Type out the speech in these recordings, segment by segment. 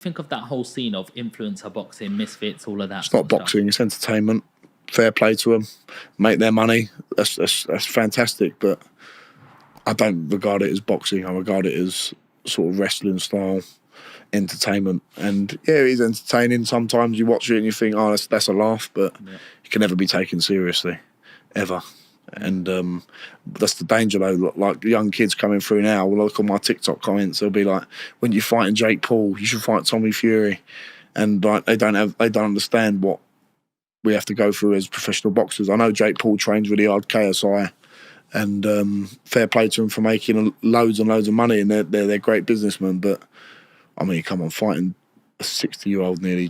Think of that whole scene of influencer boxing, misfits, all of that. It's not boxing; it's entertainment. Fair play to them, make their money. That's fantastic. But I don't regard it as boxing. I regard it as sort of wrestling style entertainment. And yeah, it is entertaining. Sometimes you watch it and you think, oh, that's a laugh, but it can never be taken seriously, ever. And that's the danger, though. Like young kids coming through now will look on my TikTok comments. They'll be like, "When you're fighting Jake Paul, you should fight Tommy Fury," and like they don't understand what we have to go through as professional boxers. I know Jake Paul trains really hard, KSI, and fair play to him for making loads and loads of money, and they're great businessmen. But I mean, come on, fighting a 60-year-old nearly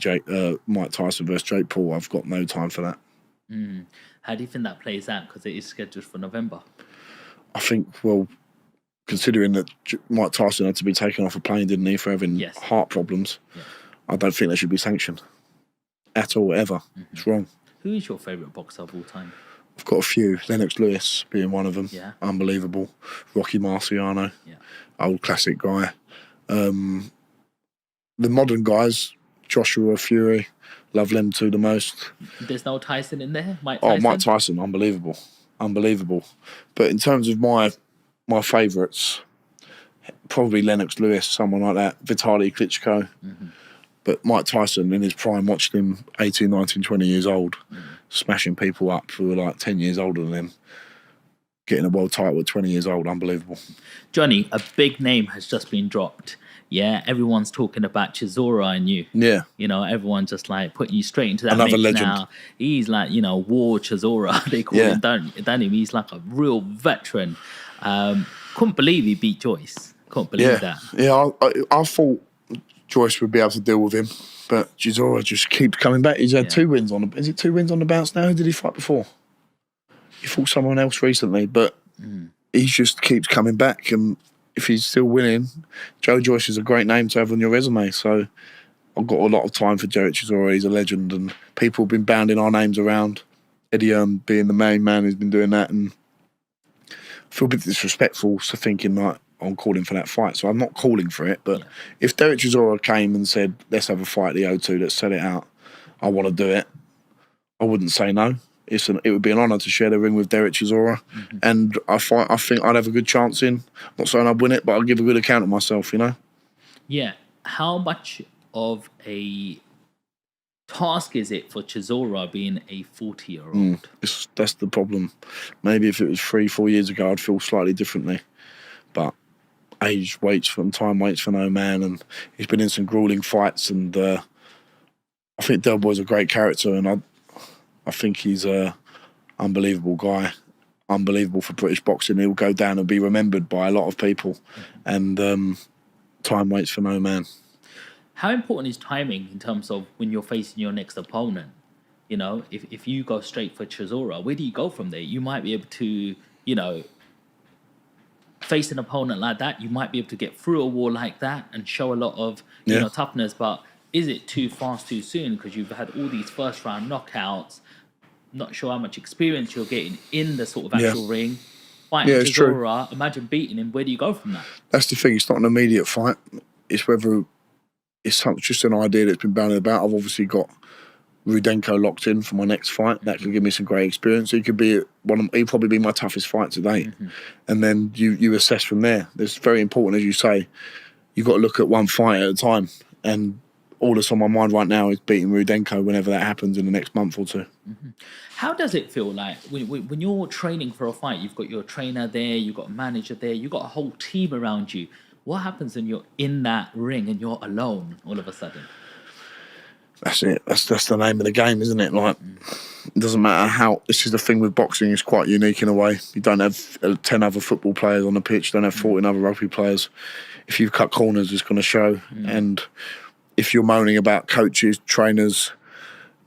Mike Tyson versus Jake Paul, I've got no time for that. How do you think that plays out? Because it is scheduled for November. I think, well, considering that Mike Tyson had to be taken off a plane, didn't he, for having heart problems, I don't think they should be sanctioned at all, ever. It's wrong. Who is your favourite boxer of all time? I've got a few. Lennox Lewis being one of them. Yeah. Unbelievable. Rocky Marciano. Yeah. Old classic guy. The modern guys, Joshua, Fury, love them two the most. There's no Tyson in there? Mike Tyson? Oh, Mike Tyson, unbelievable. Unbelievable. But in terms of my favourites, probably Lennox Lewis, someone like that, Vitaly Klitschko. But Mike Tyson, in his prime, watched him 18, 19, 20 years old, smashing people up who were like 10 years older than him, getting a world title at 20 years old. Unbelievable. Johnny, a big name has just been dropped. Yeah, everyone's talking about Chisora and you. Yeah. You know, everyone's just like putting you straight into that Another mix legend. now. He's like, you know, War Chisora, they call him, don't him? He's like a real veteran. Couldn't believe he beat Joyce. Couldn't believe that. Yeah, I thought Joyce would be able to deal with him, but Chisora just keeps coming back. He's had 2 wins on the... Is it 2 wins on the bounce now? Who did he fight before? He fought someone else recently, but he just keeps coming back, and if he's still winning, Joe Joyce is a great name to have on your resume. So I've got a lot of time for Joe Chisora. He's a legend, and people have been bounding our names around. Eddie being the main man who's been doing that, and I feel a bit disrespectful to thinking like I'm calling for that fight. So I'm not calling for it, but if Derek Chisora came and said, let's have a fight at the O2, let's set it out, I want to do it, I wouldn't say no. It would be an honour to share the ring with Derek Chisora, and I think I'd have a good chance in. I'm not saying I'd win it, but I'll give a good account of myself, you know? Yeah. How much of a task is it for Chisora being a 40-year-old? That's the problem. Maybe if it was 3-4 years ago, I'd feel slightly differently. But age waits for time waits for no man, and he's been in some grueling fights, and I think Del Boy's a great character, and I think he's an unbelievable guy, unbelievable for British boxing. He'll go down and be remembered by a lot of people, and time waits for no man. How important is timing in terms of when you're facing your next opponent? You know, if you go straight for Chisora, where do you go from there? You might be able to, you know, face an opponent like that. You might be able to get through a wall like that and show a lot of, you know, toughness, but is it too fast too soon because you've had all these first round knockouts? Not sure how much experience you're getting in the sort of actual ring. Fighting Chisora, imagine beating him. Where do you go from that? That's the thing. It's not an immediate fight. It's whether it's just an idea that's been bandied about. I've obviously got Rudenko locked in for my next fight. That could give me some great experience. He could be he'd probably be my toughest fight to date. And then you assess from there. It's very important, as you say. You've got to look at one fight at a time. And all that's on my mind right now is beating Rudenko whenever that happens in the next month or two. How does it feel like when you're training for a fight? You've got your trainer there, you've got a manager there, you've got a whole team around you. What happens when you're in that ring and you're alone all of a sudden? That's it. That's the name of the game, isn't it? Like, it doesn't matter how... This is the thing with boxing. It's quite unique in a way. You don't have 10 other football players on the pitch. You don't have 14 other rugby players. If you cut corners, it's going to show. And if you're moaning about coaches, trainers,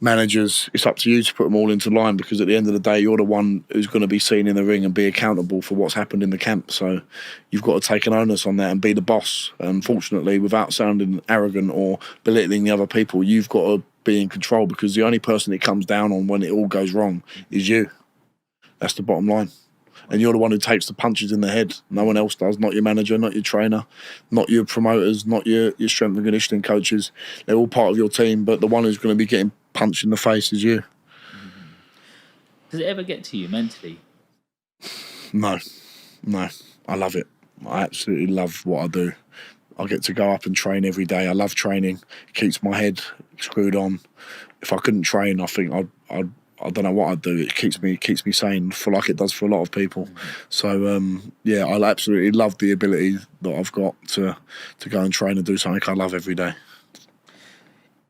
managers, it's up to you to put them all into line, because at the end of the day, you're the one who's going to be seen in the ring and be accountable for what's happened in the camp. So you've got to take an onus on that and be the boss. Unfortunately, without sounding arrogant or belittling the other people, you've got to be in control, because the only person it comes down on when it all goes wrong is you. That's the bottom line. and you're the one who takes the punches in the head. No one else does. Not your manager, not your trainer, not your promoters, not your strength and conditioning coaches. They're all part of your team, but the one who's going to be getting punched in the face is you. Does it ever get to you mentally? No. I love it. I absolutely love what I do. I get to go up and train every day. I love training. It keeps my head screwed on. If I couldn't train, I think I don't know what I'd do. It keeps me sane, for like it does for a lot of people. So yeah, I absolutely love the ability that I've got to go and train and do something I love every day.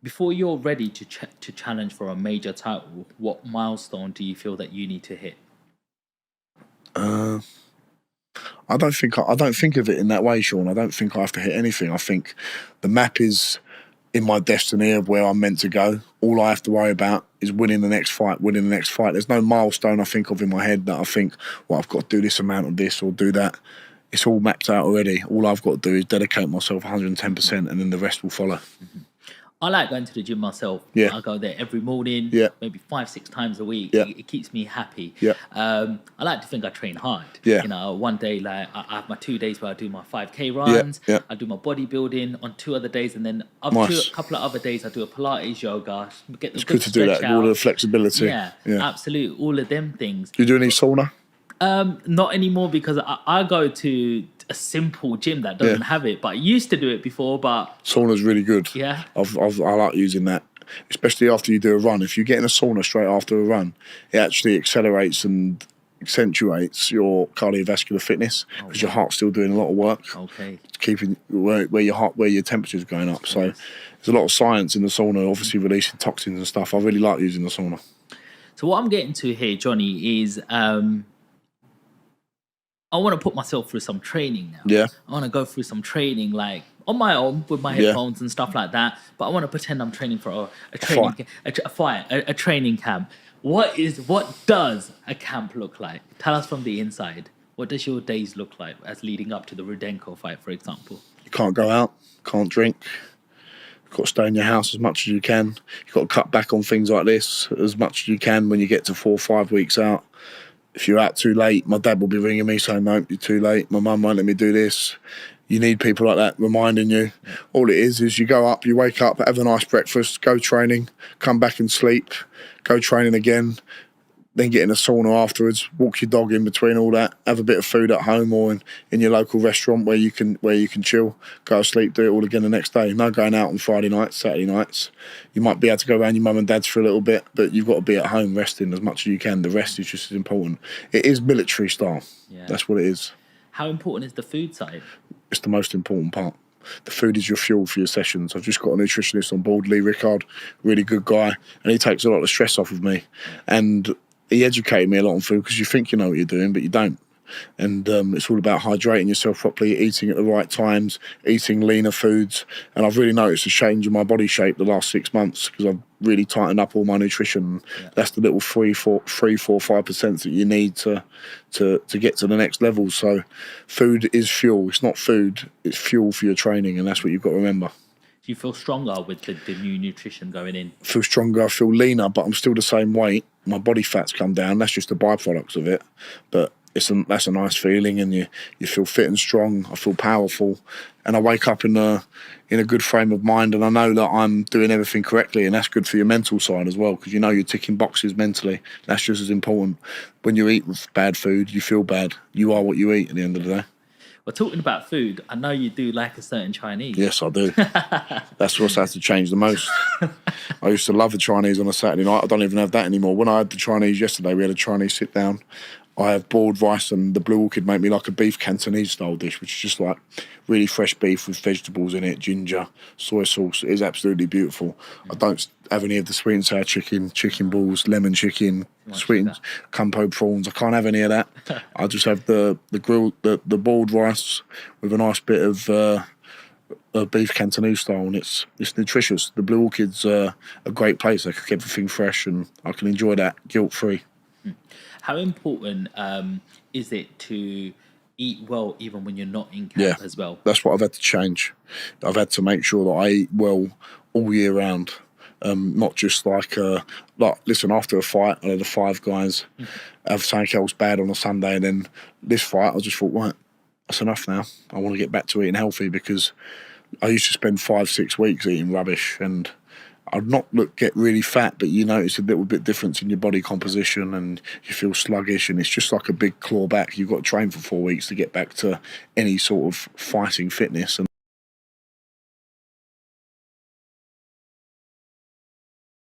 Before you're ready to challenge for a major title, what milestone do you feel that you need to hit? I don't think of it in that way, Sean. I don't think I have to hit anything. I think the map is in my destiny of where I'm meant to go. All I have to worry about is winning the next fight. There's no milestone I think of in my head that I think, well, I've got to do this amount of this or do that. It's all mapped out already. All I've got to do is dedicate myself 110%, and then the rest will follow. I like going to the gym myself. Yeah. I go there every morning, Yeah. maybe 5-6 times a week. Yeah. It keeps me happy. Yeah. I like to think I train hard. Yeah. You know, one day, like, I have my 2 days where I do my 5K runs. Yeah. I do my bodybuilding on 2 other days, and then Nice. a couple of other days I do a Pilates, yoga. Get the It's good to do that. out. All the flexibility. Yeah, absolutely. All of them things. Do you do any sauna? Not anymore, because I go to a simple gym that doesn't have it, but I used to do it before. But Sauna's really good. yeah, I like using that, especially after you do a run. If you get in a sauna straight after a run, it actually accelerates and accentuates your cardiovascular fitness, because your heart's still doing a lot of work. Okay. Keeping where your temperature's going up. So there's a lot of science in the sauna, obviously releasing toxins and stuff. I really like using the sauna. So what I'm getting to here, Johnny, is I want to put myself through some training now. Yeah. I want to go through some training, like on my own with my headphones and stuff like that. But I want to pretend I'm training for a training camp. What does a camp look like? Tell us from the inside. What does your days look like as leading up to the Rudenko fight, for example? You can't go out, can't drink. You've got to stay in your house as much as you can. You've got to cut back on things like this as much as you can when you get to 4 or 5 weeks out. If you're out too late, my dad will be ringing me saying, no, you're too late. My mum won't let me do this. You need people like that reminding you. All it is you go up, you wake up, have a nice breakfast, go training, come back and sleep, go training again, then get in a sauna afterwards, walk your dog in between all that, have a bit of food at home or in your local restaurant where you can chill, go to sleep, do it all again the next day. No going out on Friday nights, Saturday nights. You might be able to go around your mum and dad's for a little bit, but you've got to be at home resting as much as you can. The rest is just as important. It is military style. Yeah. That's what it is. How important is the food side? It's the most important part. The food is your fuel for your sessions. I've just got a nutritionist on board, Lee Rickard, really good guy, and he takes a lot of stress off of me. And he educated me a lot on food, because you think you know what you're doing, but you don't. And it's all about hydrating yourself properly, eating at the right times, eating leaner foods. And I've really noticed a change in my body shape the last 6 months, because I've really tightened up all my nutrition. Yeah. That's the little 3, 4, 5% that you need to get to the next level. So food is fuel. It's not food, it's fuel for your training, and that's what you've got to remember. Do you feel stronger with the new nutrition going in? I feel stronger, I feel leaner, but I'm still the same weight. My body fat's come down. That's just the byproducts of it. But that's a nice feeling, and you feel fit and strong. I feel powerful, and I wake up in a good frame of mind, and I know that I'm doing everything correctly, and that's good for your mental side as well, because you know you're ticking boxes mentally. That's just as important. When you eat bad food, you feel bad. You are what you eat at the end of the day. Well, talking about food, I know you do like a certain Chinese. Yes, I do. That's what's had to change the most. I used to love the Chinese on a Saturday night. I don't even have that anymore. When I had the Chinese yesterday, we had a Chinese sit down. I have boiled rice, and the Blue Orchid make me like a beef Cantonese style dish, which is just like really fresh beef with vegetables in it, ginger, soy sauce. It is absolutely beautiful. I don't have any of the sweet and sour chicken balls, lemon chicken, sweet kumpo prawns. I can't have any of that. I just have the grilled, the boiled rice with a nice bit of beef Cantonese style, and it's nutritious. The Blue Orchid's a great place. They cook everything fresh, and I can enjoy that guilt-free. How important is it to eat well even when you're not in camp as well? That's what I've had to change. I've had to make sure that I eat well all year round. Not just like listen, after a fight, I had the 5 guys have something else bad on a Sunday, and then this fight, I just thought, right, that's enough now. I want to get back to eating healthy, because I used to spend 5-6 weeks eating rubbish, and I'd not get really fat, but you notice a little bit difference in your body composition, and you feel sluggish, and it's just like a big claw back. You've got to train for 4 weeks to get back to any sort of fighting fitness. And